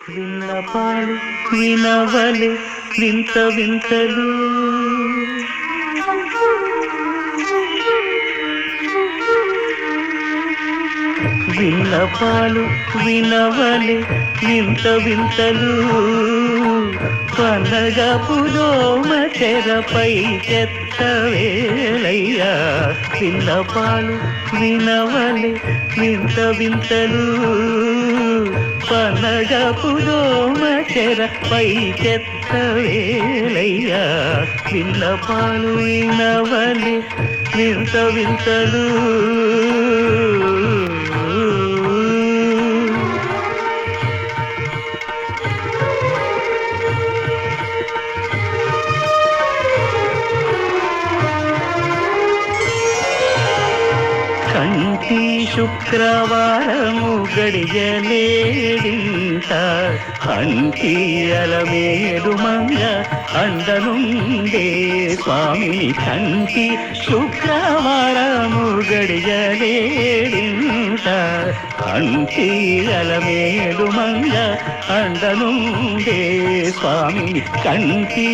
విన్నపాలు వినవలే వింత వింతలు విన్నపాలు వినవలే వింత వింతలు పనగపుదోమ తెరపై చెత్త వేళయ్యా విన్నపాలు వినవలే వింత వింతలు పనగపుదోమ తెరపై చెత్త వేళయ్యా విన్నపాలు వినవలే వింత వింతలు కంటి శుక్రవారము గడియలేడింత అంటియలమేలు మంగ అండనుండే స్వామిని కంటి శుక్రవారము గడియలేడింత అంటియలమేలు మంగ అండనుండే స్వామిని కంటి